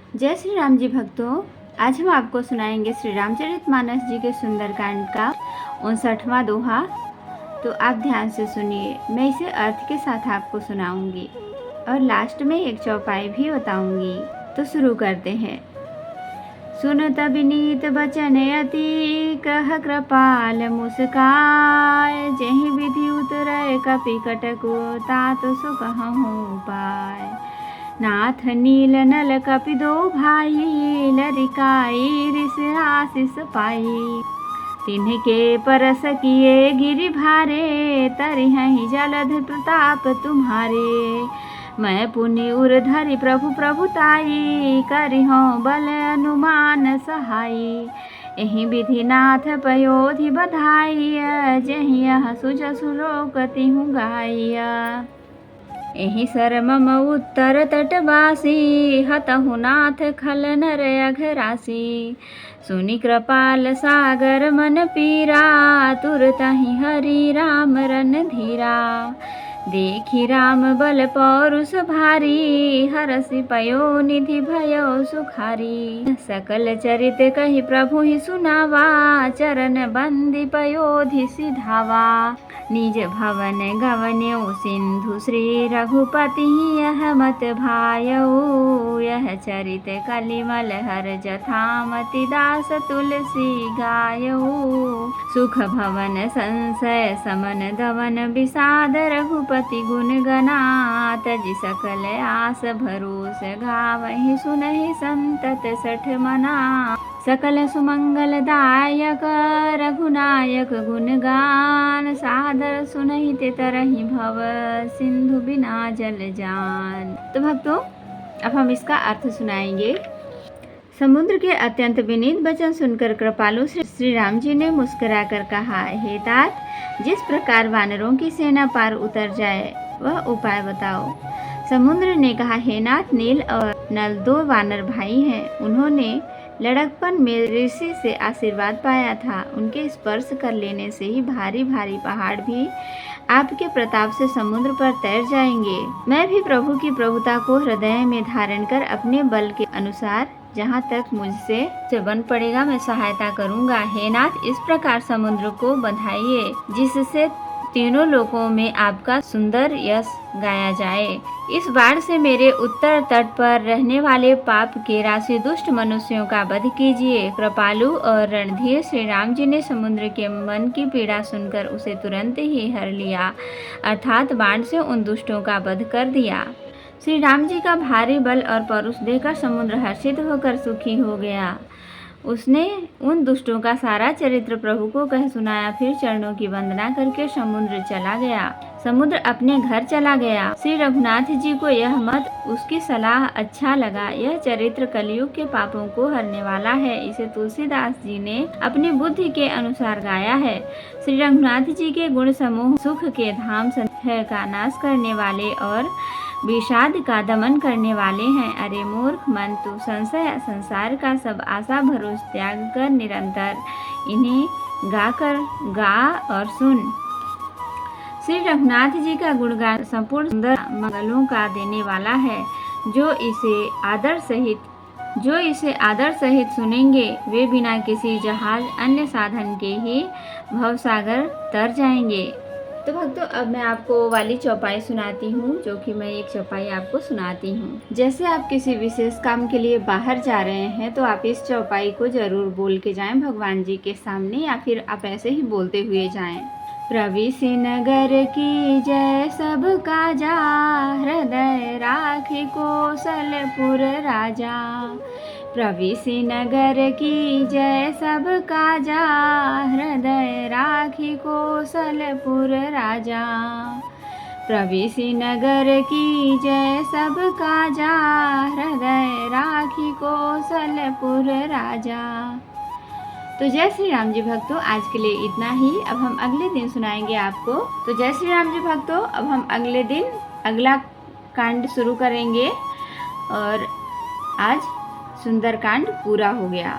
जय श्री राम जी भक्तों, आज हम आपको सुनाएंगे श्री रामचरितमानस जी के सुंदरकांड का 59वां दोहा। तो आप ध्यान से सुनिए, मैं इसे अर्थ के साथ आपको सुनाऊंगी और लास्ट में एक चौपाई भी बताऊंगी। तो शुरू करते हैं। सुनत विनीत बचन अति, कह कृपाल मुस्काय, जेहि विधि उतरय कपि कटको, तात सो कहूँ पाय। नाथ नील नल कपि दो भाई, लरिकाई ऋष आशीष पाई। तिन्हके परस किए गिरि भारे, तरिहहि जलध प्रताप तुम्हारे। मैं पुनि उर धरि प्रभु प्रभुताई, करिहूँ बल अनुमान सहाई। एहि विधि नाथ पयोधि बधाई, जहि यह सुजसु लोक तिहु गाइया। एहि सर मम उत्तर तटवासी, हतहु नाथ खल नर अघरासी। सुनि कृपाल सागर मन पीरा, तुरतहि हरि राम रन धीरा। देखि राम बल पौरुष भारी, हरसि पयो निधि भयो सुखारी। सकल चरित कहि प्रभु ही सुनावा, चरण बंदी पयोधि सिधावा। निज भवन गवन्यो सिंधु श्री रघुपति, यह मत भायऊ। यह चरित कलिमल हर जथामति, दास तुलसी गायऊ। सुख भवन संशय समन दवन, विषाद रघुपति गुण गना। तजि सकल आस भरोस गावहि, सुनहि संतत सठ मना। सकल सुमंगल दायक रघुनायक गुणगान, सादर सुनहि ते तरहि भव, सिंधु बिना जल जान। तो भक्तों, अब हम इसका अर्थ सुनाएंगे। समुद्र के अत्यंत विनीत वचन सुनकर कृपालु श्री राम जी ने मुस्कुराकर कहा, हे तात, जिस प्रकार वानरों की सेना पार उतर जाए वह उपाय बताओ। समुद्र ने कहा, हे नाथ, नील और नल दो वानर भाई हैं। उन्होंने लड़कपन में ऋषि से आशीर्वाद पाया था। उनके स्पर्श कर लेने से ही भारी भारी पहाड़ भी आपके प्रताप से समुद्र पर तैर जाएंगे। मैं भी प्रभु की प्रभुता को हृदय में धारण कर अपने बल के अनुसार जहाँ तक मुझसे बन पड़ेगा मैं सहायता करूँगा। हे नाथ, इस प्रकार समुद्र को बंधाइए, जिससे तीनों लोकों में आपका सुंदर यश गाया जाए। इस बाढ़ से मेरे उत्तर तट पर रहने वाले पाप के राशि दुष्ट मनुष्यों का वध कीजिए। कृपालु और रणधीर श्री राम जी ने समुद्र के मन की पीड़ा सुनकर उसे तुरंत ही हर लिया, अर्थात बाढ़ से उन दुष्टों का वध कर दिया। श्री राम जी का भारी बल और पौरुष देखकर समुद्र हर्षित होकर सुखी हो गया। उसने उन दुष्टों का सारा चरित्र प्रभु को कह सुनाया। फिर चरणों की वंदना करके समुद्र चला गया। समुद्र अपने घर चला गया। श्री रघुनाथ जी को यह मत, उसकी सलाह अच्छा लगा। यह चरित्र कलयुग के पापों को हरने वाला है। इसे तुलसीदास जी ने अपनी बुद्धि के अनुसार गाया है। श्री रघुनाथ जी के गुण समूह सुख के धाम, संदेह का नाश करने वाले और विषाद का दमन करने वाले हैं। अरे मूर्ख मन, तू संसार का सब आशा भरोसा त्याग कर निरंतर इन्हें गा और सुन। श्री रघुनाथ जी का गुणगान संपूर्ण सुंदर मंगलों का देने वाला है। जो इसे आदर सहित सुनेंगे, वे बिना किसी जहाज अन्य साधन के ही भवसागर तर जाएंगे। तो भक्तों, अब मैं आपको वाली चौपाई सुनाती हूँ, जो कि मैं एक चौपाई आपको सुनाती हूँ। जैसे आप किसी विशेष काम के लिए बाहर जा रहे हैं, तो आप इस चौपाई को जरूर बोल के जाएं भगवान जी के सामने, या फिर आप ऐसे ही बोलते हुए जाएं। प्रविशि नगर की जय सब काजा, हृदय राखी कौशलपुर राजा। प्रविशि नगर की जय सब काजा, हृदय राखी कौशलपुर राजा। प्रविशि नगर की जय सब काजा, हृदय राखी कौशलपुर राजा। तो जय श्री राम जी भक्तों, आज के लिए इतना ही। अब हम अगले दिन सुनाएंगे आपको। तो जय श्री राम जी भक्तों, अब हम अगले दिन अगला कांड शुरू करेंगे और आज सुंदरकांड पूरा हो गया।